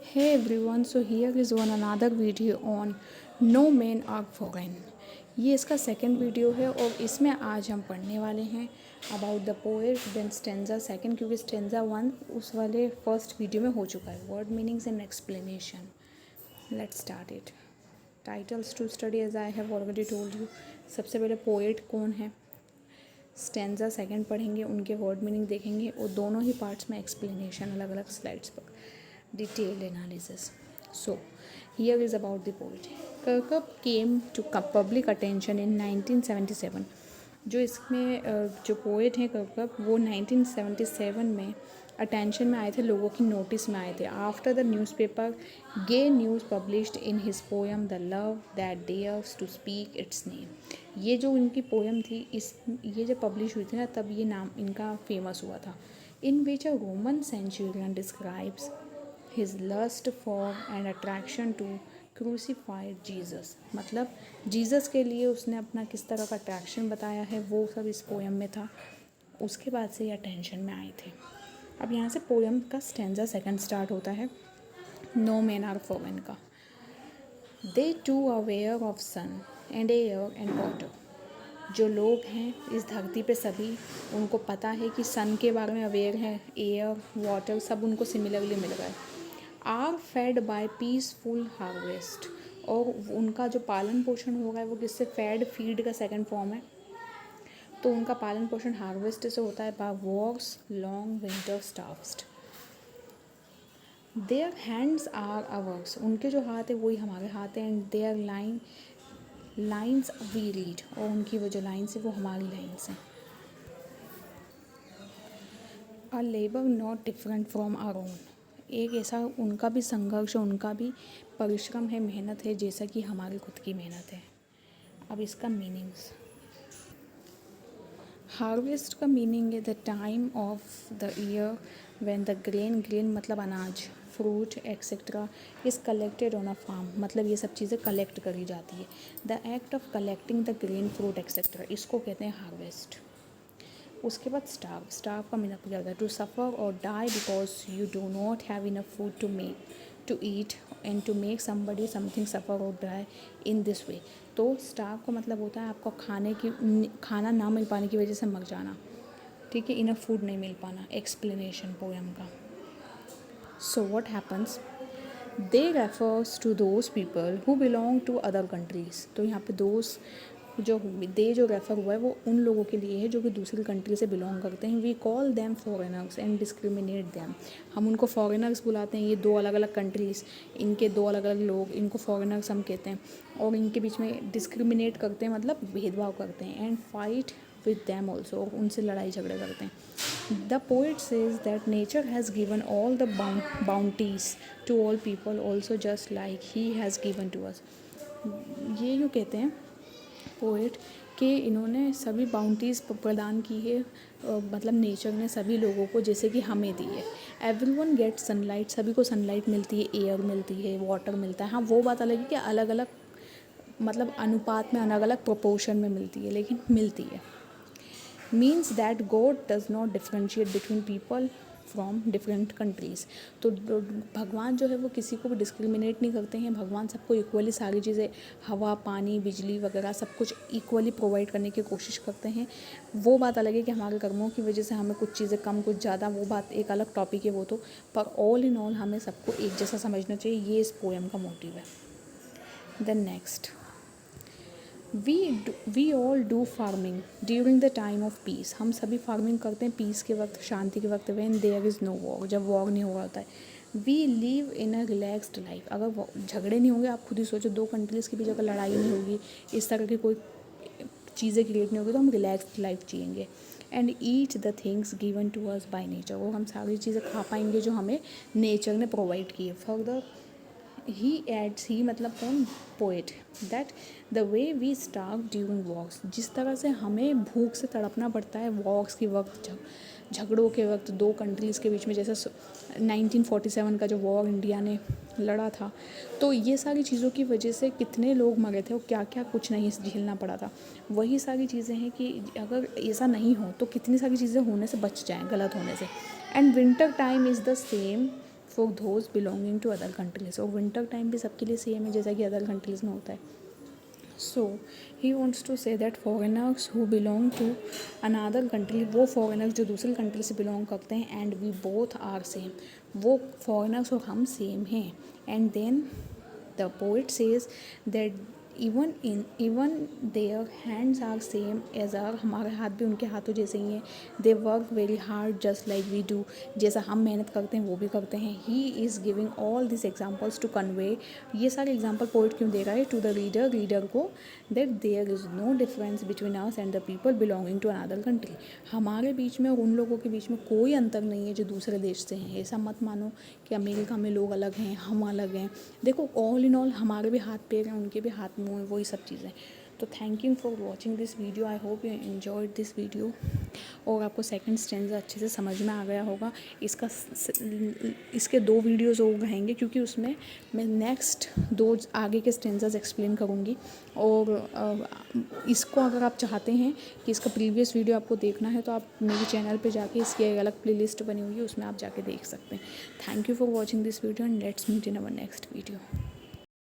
Hey everyone, so here is one another video on No Men Are Foreign। ये इसका second video है और इसमें आज हम पढ़ने वाले हैं about the poet then stanza second, क्योंकि स्टेंजा वन उस वाले फर्स्ट वीडियो में हो चुका है। Word meanings and explanation. Let's start it. Titles to study as I have already told you. सबसे पहले पोएट कौन है, स्टेंजा सेकंड पढ़ेंगे, उनके वर्ड मीनिंग देखेंगे और दोनों ही पार्ट्स में एक्सप्लेनेशन अलग अलग स्लाइड्स पर, detailed analysis. So, here is about the poet. Kirkup came to public attention in 1977. जो इसमें जो पोएट हैं कर्कप, वो 1977 में अटेंशन में आए थे, लोगों की नोटिस में आए थे after the newspaper gay news published in his poem the love that dares to speak its name. ये जो इनकी पोएम थी, ये जब पब्लिश हुई थी ना, तब ये नाम इनका फेमस हुआ था। In which a Roman centurion describes his lust for and attraction to crucified Jesus। मतलब जीसस के लिए उसने अपना किस तरह का अट्रैक्शन बताया है, वो सब इस पोएम में था। उसके बाद से ये अटेंशन में आए थे। अब यहाँ से पोएम का स्टेंजा सेकंड स्टार्ट होता है, नो मैन आर फॉरेन का। They to aware of sun and air and water. जो लोग हैं इस धरती पे सभी, उनको पता है कि सन के बारे में अवेयर है, एयर वाटर सब उनको सिमिलरली मिल रहा है। Are fed by peaceful harvest, और उनका जो पालन पोषण हो रहा है वो किससे, फेड फीड का सेकंड फॉर्म है, तो उनका पालन पोषण हार्वेस्ट से होता है by wars long winter starved. Their hands are ours, उनके जो हाथ है वही हमारे हाथ हैं, and their lines we read, और उनकी वो जो लाइन्स है वो हमारी लाइन्स हैं। A labour not different from our own, एक ऐसा उनका भी संघर्ष, उनका भी परिश्रम है, मेहनत है, जैसा कि हमारी खुद की मेहनत है। अब इसका मीनिंग्स। हार्वेस्ट का मीनिंग है the time of the year when the grain मतलब अनाज, fruit etcetera is collected on a farm, मतलब ये सब चीज़ें कलेक्ट करी जाती है। The act of collecting the grain fruit etcetera, इसको कहते हैं हार्वेस्ट। उसके बाद स्टार्व का मीनिंग क्या होता है, to suffer or die because you do not have enough food to eat and to make somebody something suffer or die in this way. तो स्टार्व का मतलब होता है आपको खाना ना मिल पाने की वजह से मर जाना, ठीक है, इनफ फूड नहीं मिल पाना। एक्सप्लेनेशन पोएम का। So what happens, they refers to those people who belong to other countries. तो यहाँ पे जो रेफ़र हुआ है वो उन लोगों के लिए है जो कि दूसरी कंट्री से बिलोंग करते हैं। We call them foreigners and discriminate them, हम उनको फॉरेनर्स बुलाते हैं। ये दो अलग अलग कंट्रीज़, इनके दो अलग अलग लोग, इनको फॉरेनर्स हम कहते हैं, और इनके बीच में डिस्क्रिमिनेट करते हैं, मतलब भेदभाव करते हैं। And fight with them also, और उनसे लड़ाई झगड़े करते हैं। The poet says that nature has given all the bounties to all people also just like he has given to us. ये यूँ कहते हैं पोएट कि इन्होंने सभी बाउंटीज़ प्रदान की है, मतलब नेचर ने सभी लोगों को जैसे कि हमें दी है। एवरीवन गेट सनलाइट, सभी को सनलाइट मिलती है, एयर मिलती है, वाटर मिलता है। हाँ, वो बात अलग है कि अलग अलग मतलब अनुपात में, अलग अलग प्रोपोर्शन में मिलती है, लेकिन मिलती है। Means that God does not differentiate between people from different countries. तो भगवान जो है वो किसी को भी डिस्क्रिमिनेट नहीं करते हैं। भगवान सबको इक्वली सारी चीज़ें, हवा पानी बिजली वगैरह सब कुछ इक्वली प्रोवाइड करने की कोशिश करते हैं। वो बात अलग है कि हमारे कर्मों की वजह से हमें कुछ चीज़ें कम कुछ ज़्यादा, वो बात एक अलग टॉपिक है वो तो, पर ऑल इन ऑल हमें सबको एक जैसा समझना चाहिए। ये इस पोएम का मोटिव है। Then next, we all do farming during the time of peace. हम सभी फार्मिंग करते हैं पीस के वक्त, शांति के वक्त, when there is no war, जब वॉर नहीं हो रहा होता है। We live in a relaxed life, अगर झगड़े नहीं होंगे, आप खुद ही सोचो, दो कंट्रीज़ के बीच अगर लड़ाई नहीं होगी, इस तरह की कोई चीज़ें क्रिएट नहीं होगी, तो हम रिलैक्सड लाइफ जिएंगे। And eat the things given to us by nature, वो हम सारी चीज़ें खा पाएंगे जो हमें नेचर ने प्रोवाइड की है। फर्दर ही एड्स, ही मतलब कौन, poet, that the way we starve during wars, जिस तरह से हमें भूख से तड़पना पड़ता है वॉर्स के वक्त, झगड़ों के वक्त दो कंट्रीज़ के बीच में, जैसे 1947 का जो वॉर इंडिया ने लड़ा था, तो ये सारी चीज़ों की वजह से कितने लोग मरे थे और क्या क्या कुछ नहीं झेलना पड़ा था। वही सारी चीज़ें हैं कि अगर ऐसा नहीं हो तो कितनी सारी चीज़ें होने से बच जाएँ, गलत होने से। And winter time is the same for those belonging to other countries. और विंटर टाइम भी सबके लिए सेम है जैसा कि अदर कंट्रीज़ में होता है। So he wants to say that foreigners who belong to another country, वो फॉरेनर्स जो दूसरी कंट्री से बिलोंग करते हैं, and we both are same, वो फॉरेनर्स और हम सेम हैं। And then the poet says that even their hands are same as our, हमारे हाथ भी उनके हाथों जैसे ही हैं। they work very hard just like we do, जैसा हम मेहनत करते हैं वो भी करते हैं। he is giving all these examples to convey, ये सारे एग्जाम्पल पोइट क्यों दे रहा है, to the रीडर को, that there is no difference between us and the people belonging to another country, हमारे बीच में और उन लोगों के बीच में कोई अंतर नहीं है जो दूसरे देश से हैं। ऐसा मत मानो कि अमेरिका में लोग अलग हैं, हम अलग हैं। देखो ऑल इन ऑल हमारे भी हाथ पैर हैं, उनके भी हाथ मुँह हैं, वही सब चीज़ें। तो thank you for watching this video, I hope you enjoyed this video. और आपको सेकंड स्टैंजा अच्छे से समझ में आ गया होगा। इसके 2 वीडियोज़ और रहेंगे क्योंकि उसमें मैं नेक्स्ट 2 आगे के स्टैंजाज एक्सप्लेन करूँगी। और इसको अगर आप चाहते हैं कि इसका प्रीवियस वीडियो आपको देखना है तो आप मेरे चैनल पे जाके इसकी एक अलग प्लेलिस्ट बनी हुई है, उसमें आप जाके देख सकते हैं। Thank you for watching this video and let's meet in our next video.